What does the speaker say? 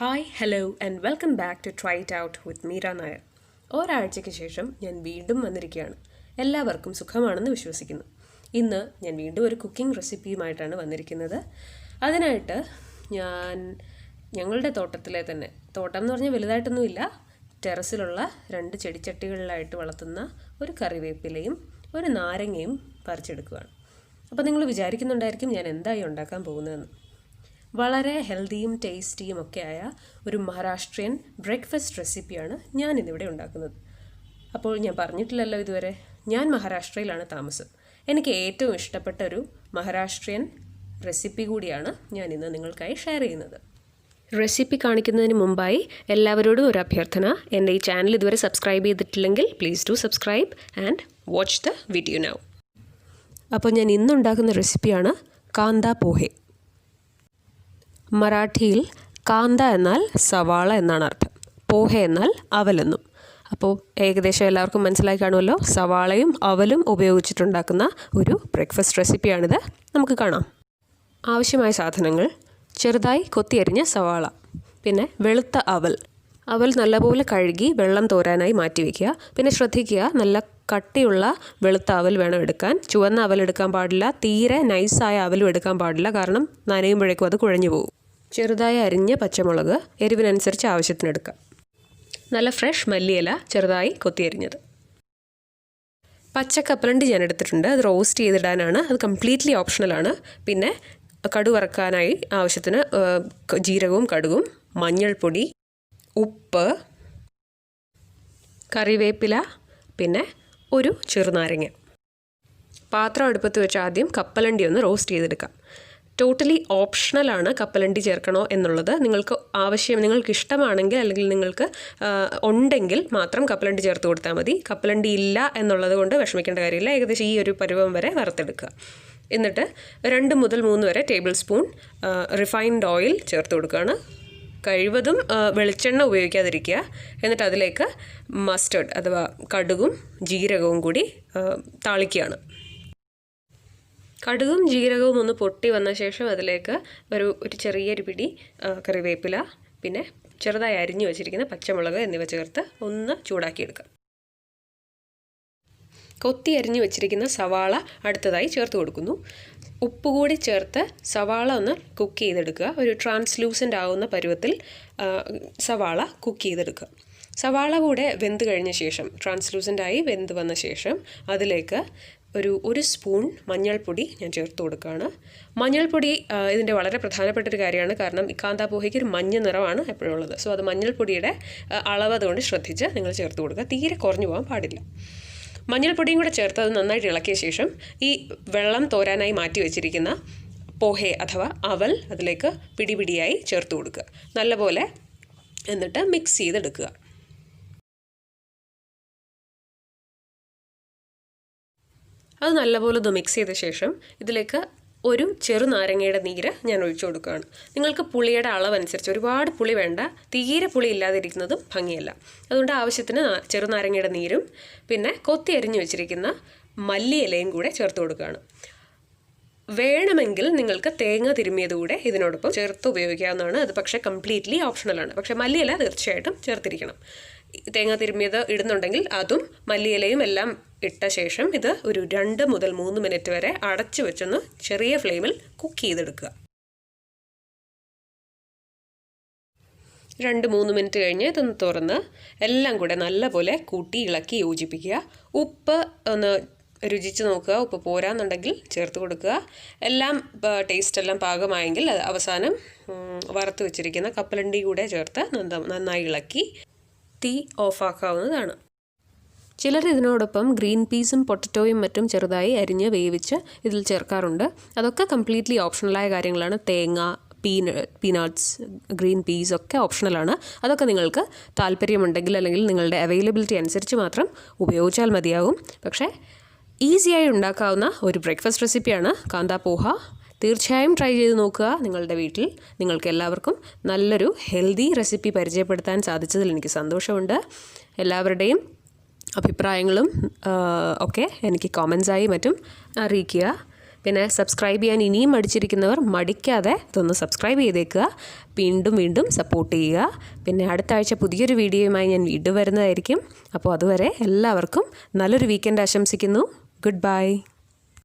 Hi hello and welcome back to try it out with Meera Nair. ഒരാഴ്ചയ്ക്ക് ശേഷം ഞാൻ വീണ്ടും വന്നിരിക്കുകയാണ്. എല്ലാവർക്കും സുഖമാണെന്ന് വിശ്വസിക്കുന്നു. ഇന്ന് ഞാൻ വീണ്ടും ഒരു കുക്കിംഗ് റെസിപ്പിയുമായിട്ടാണ് വന്നിരിക്കുന്നത്. അതിനായിട്ട് ഞങ്ങളുടെ തോട്ടത്തിലെ തന്നെ, തോട്ടം എന്ന് പറഞ്ഞാൽ വലുതായിട്ടൊന്നുമില്ല, ടെറസിലുള്ള 2 ചെടിച്ചട്ടികളിലായിട്ട് വളർത്തുന്ന ഒരു കറിവേപ്പിലയും ഒരു നാരങ്ങയും പറിച്ചെടുക്കുകയാണ്. അപ്പോൾ നിങ്ങൾ വിചാരിക്കുന്നുണ്ടായിരിക്കും ഞാൻ എന്തായി ഉണ്ടാക്കാൻ പോകുന്നതെന്ന്. വളരെ ഹെൽത്തിയും ടേസ്റ്റിയും ഒക്കെയായ ഒരു മഹാരാഷ്ട്രിയൻ ബ്രേക്ക്ഫാസ്റ്റ് റെസിപ്പിയാണ് ഞാനിന്നിവിടെ ഉണ്ടാക്കുന്നത്. അപ്പോൾ ഞാൻ പറഞ്ഞിട്ടില്ലല്ലോ ഇതുവരെ, ഞാൻ മഹാരാഷ്ട്രയിലാണ് താമസം. എനിക്ക് ഏറ്റവും ഇഷ്ടപ്പെട്ട ഒരു മഹാരാഷ്ട്രിയൻ റെസിപ്പി കൂടിയാണ് ഞാനിന്ന് നിങ്ങൾക്കായി ഷെയർ ചെയ്യുന്നത്. റെസിപ്പി കാണിക്കുന്നതിന് മുമ്പായി എല്ലാവരോടും ഒരു അഭ്യർത്ഥന, എൻ്റെ ഈ ചാനൽ ഇതുവരെ സബ്സ്ക്രൈബ് ചെയ്തിട്ടില്ലെങ്കിൽ please do subscribe and watch the video now. അപ്പോൾ ഞാൻ ഇന്നുണ്ടാക്കുന്ന റെസിപ്പിയാണ് കാന്താ പോഹെ. മറാഠിയിൽ കാന്ത എന്നാൽ സവാള എന്നാണ് അർത്ഥം, പോഹ എന്നാൽ അവലെന്നും. അപ്പോൾ ഏകദേശം എല്ലാവർക്കും മനസ്സിലായി കാണുമല്ലോ, സവാളയും അവലും ഉപയോഗിച്ചിട്ടുണ്ടാക്കുന്ന ഒരു ബ്രേക്ക്ഫാസ്റ്റ് റെസിപ്പിയാണിത്. നമുക്ക് കാണാം. ആവശ്യമായ സാധനങ്ങൾ: ചെറുതായി കൊത്തിയരിഞ്ഞ സവാള, പിന്നെ വെളുത്ത അവൽ നല്ലപോലെ കഴുകി വെള്ളം തോരാനായി മാറ്റി വയ്ക്കുക. പിന്നെ ശ്രദ്ധിക്കുക, നല്ല കട്ടിയുള്ള വെളുത്ത അവൽ വേണം എടുക്കാൻ. ചുവന്ന അവൽ എടുക്കാൻ പാടില്ല, തീരെ നൈസായ അവലും എടുക്കാൻ പാടില്ല, കാരണം നനയുമ്പോഴേക്കും അത് കുഴഞ്ഞു പോകും. ചെറുതായി അരിഞ്ഞ പച്ചമുളക് എരിവിനനുസരിച്ച് ആവശ്യത്തിനെടുക്കാം. നല്ല ഫ്രഷ് മല്ലിയില ചെറുതായി കൊത്തിയരിഞ്ഞത്. പച്ചക്കപ്പലണ്ടി ഞാൻ എടുത്തിട്ടുണ്ട്, അത് റോസ്റ്റ് ചെയ്തിടാനാണ്, അത് കംപ്ലീറ്റ്ലി ഓപ്ഷണലാണ്. പിന്നെ കടുക് വറക്കാനായി ആവശ്യത്തിന് ജീരകവും കടുകും, മഞ്ഞൾപ്പൊടി, ഉപ്പ്, കറിവേപ്പില, പിന്നെ ഒരു ചെറുനാരങ്ങ. പാത്രം അടുപ്പത്ത് വെച്ച് ആദ്യം കപ്പലണ്ടി ഒന്ന് റോസ്റ്റ് ചെയ്തെടുക്കാം. ടോട്ടലി ഓപ്ഷണലാണ് കപ്പലണ്ടി ചേർക്കണോ എന്നുള്ളത്. നിങ്ങൾക്ക് ഇഷ്ടമാണെങ്കിൽ അല്ലെങ്കിൽ നിങ്ങൾക്ക് ഉണ്ടെങ്കിൽ മാത്രം കപ്പലണ്ടി ചേർത്ത് കൊടുത്താൽ മതി. കപ്പലണ്ടി ഇല്ല എന്നുള്ളത് കൊണ്ട് വിഷമിക്കേണ്ട കാര്യമില്ല. ഏകദേശം ഈ ഒരു പരുവം വരെ വറുത്തെടുക്കുക. എന്നിട്ട് 2 മുതൽ 3 വരെ ടേബിൾ സ്പൂൺ റിഫൈൻഡ് ഓയിൽ ചേർത്ത് കൊടുക്കുകയാണ്. കഴിവതും വെളിച്ചെണ്ണ ഉപയോഗിക്കാതിരിക്കുക. എന്നിട്ട് അതിലേക്ക് മസ്റ്റർഡ് അഥവാ കടുകും ജീരകവും കൂടി താളിക്കുകയാണ്. കടുകും ജീരകവും ഒന്ന് പൊട്ടി വന്ന ശേഷം അതിലേക്ക് ഒരു ചെറിയൊരു പിടി കറിവേപ്പില, പിന്നെ ചെറുതായി അരിഞ്ഞു വെച്ചിരിക്കുന്ന പച്ചമുളക് എന്നിവ ചേർത്ത് ഒന്ന് ചൂടാക്കിയെടുക്കുക. കൊത്തി അരിഞ്ഞു വെച്ചിരിക്കുന്ന സവാള അടുത്തതായി ചേർത്ത് കൊടുക്കുന്നു. ഉപ്പ് കൂടി ചേർത്ത് സവാള ഒന്ന് കുക്ക് ചെയ്തെടുക്കുക. ഒരു ട്രാൻസ്ലൂസൻ്റ് ആവുന്ന പരുവത്തിൽ സവാള കുക്ക് ചെയ്തെടുക്കുക. സവാള കൂടെ വെന്ത് കഴിഞ്ഞ ശേഷം, ട്രാൻസ്ലൂസൻ്റായി വെന്ത് വന്ന ശേഷം അതിലേക്ക് ഒരു സ്പൂൺ മഞ്ഞൾപ്പൊടി ഞാൻ ചേർത്ത് കൊടുക്കുകയാണ്. മഞ്ഞൾപ്പൊടി ഇതിൻ്റെ വളരെ പ്രധാനപ്പെട്ട ഒരു കാര്യമാണ്, കാരണം ഈ കാന്താ പോഹയ്ക്ക് ഒരു മഞ്ഞ നിറമാണ് എപ്പോഴും ഉള്ളത്. സോ അത് മഞ്ഞൾപ്പൊടിയുടെ അളവ് അതുകൊണ്ട് ശ്രദ്ധിച്ച് നിങ്ങൾ ചേർത്ത് കൊടുക്കുക. തീരെ കുറഞ്ഞു പോകാൻ പാടില്ല. മഞ്ഞൾപ്പൊടിയും കൂടെ ചേർത്ത് അത് നന്നായിട്ട് ഇളക്കിയ ശേഷം ഈ വെള്ളം തോരാനായി മാറ്റി വെച്ചിരിക്കുന്ന പോഹെ അഥവാ അവൽ അതിലേക്ക് പിടിപിടിയായി ചേർത്ത് കൊടുക്കുക. നല്ലപോലെ എന്നിട്ട് മിക്സ് ചെയ്തെടുക്കുക. അത് നല്ലപോലെ ഒന്ന് മിക്സ് ചെയ്ത ശേഷം ഇതിലേക്ക് ഒരു ചെറുനാരങ്ങയുടെ നീര് ഞാൻ ഒഴിച്ചു കൊടുക്കുകയാണ്. നിങ്ങൾക്ക് പുളിയുടെ അളവനുസരിച്ച്, ഒരുപാട് പുളി വേണ്ട, തീരെ പുളി ഇല്ലാതിരിക്കുന്നതും ഭംഗിയല്ല. അതുകൊണ്ട് ആവശ്യത്തിന് ചെറുനാരങ്ങയുടെ നീരും പിന്നെ കൊത്തി അരിഞ്ഞു വെച്ചിരിക്കുന്ന മല്ലിയിലയും കൂടെ ചേർത്ത് കൊടുക്കുകയാണ്. വേണമെങ്കിൽ നിങ്ങൾക്ക് തേങ്ങ തിരുമ്മിയത് കൂടെ ഇതിനോടൊപ്പം ചേർത്ത് ഉപയോഗിക്കാവുന്നതാണ്. അത് പക്ഷേ കംപ്ലീറ്റ്ലി ഓപ്ഷണലാണ്. പക്ഷേ മല്ലിയില തീർച്ചയായിട്ടും ചേർത്തിരിക്കണം. തേങ്ങ തിരുമ്മിയത് ഇടുന്നുണ്ടെങ്കിൽ അതും മല്ലിയിലയും എല്ലാം ഇട്ട ശേഷം ഇത് ഒരു 2 മുതൽ 3 മിനിറ്റ് വരെ അടച്ചു വെച്ചൊന്ന് ചെറിയ ഫ്ലെയിമിൽ കുക്ക് ചെയ്തെടുക്കുക. 2-3 മിനിറ്റ് കഴിഞ്ഞ് ഇതൊന്ന് തുറന്ന് എല്ലാം കൂടെ നല്ലപോലെ കൂട്ടി ഇളക്കി യോജിപ്പിക്കുക. ഉപ്പ് ഒന്ന് രുചിച്ച് നോക്കുക. ഉപ്പ് പോരാന്നുണ്ടെങ്കിൽ ചേർത്ത് കൊടുക്കുക. ടേസ്റ്റ് എല്ലാം പാകമായെങ്കിൽ അവസാനം വറുത്ത് വെച്ചിരിക്കുന്ന കപ്പലണ്ടി കൂടെ ചേർത്ത് നന്നായി ഇളക്കി തീ ഓഫാക്കാവുന്നതാണ്. ചിലർ ഇതിനോടൊപ്പം ഗ്രീൻ പീസും പൊട്ടറ്റോയും മറ്റും ചെറുതായി അരിഞ്ഞ് വേവിച്ച് ഇതിൽ ചേർക്കാറുണ്ട്. അതൊക്കെ കംപ്ലീറ്റ്ലി ഓപ്ഷണലായ കാര്യങ്ങളാണ്. തേങ്ങ, പീനട്ട്സ്, ഗ്രീൻ പീസ് ഒക്കെ ഓപ്ഷണലാണ്. അതൊക്കെ നിങ്ങൾക്ക് താല്പര്യമുണ്ടെങ്കിൽ അല്ലെങ്കിൽ നിങ്ങളുടെ അവൈലബിലിറ്റി അനുസരിച്ച് മാത്രം ഉപയോഗിച്ചാൽ മതിയാകും. പക്ഷേ ഈസിയായി ഉണ്ടാക്കാവുന്ന ഒരു ബ്രേക്ക്ഫാസ്റ്റ് റെസിപ്പിയാണ് കാന്താ പോഹ. തീർച്ചയായും ട്രൈ ചെയ്ത് നോക്കുക. നിങ്ങളുടെ വീട്ടിൽ നിങ്ങൾക്ക് എല്ലാവർക്കും നല്ലൊരു ഹെൽത്തി റെസിപ്പി പരിചയപ്പെടുത്താൻ സാധിച്ചതിൽ എനിക്ക് സന്തോഷമുണ്ട്. എല്ലാവരുടെയും അഭിപ്രായങ്ങളും ഒക്കെ എനിക്ക് കോമൻസായി മറ്റും അറിയിക്കുക. പിന്നെ സബ്സ്ക്രൈബ് ചെയ്യാൻ ഇനിയും മടിച്ചിരിക്കുന്നവർ മടിക്കാതെ ഇതൊന്ന് സബ്സ്ക്രൈബ് ചെയ്തേക്കുക. വീണ്ടും സപ്പോർട്ട് ചെയ്യുക. പിന്നെ അടുത്ത ആഴ്ച പുതിയൊരു വീഡിയോയുമായി ഞാൻ വീണ്ടും വരുന്നതായിരിക്കും. അപ്പോൾ അതുവരെ എല്ലാവർക്കും നല്ലൊരു വീക്കെൻഡ് ആശംസിക്കുന്നു. Good bye.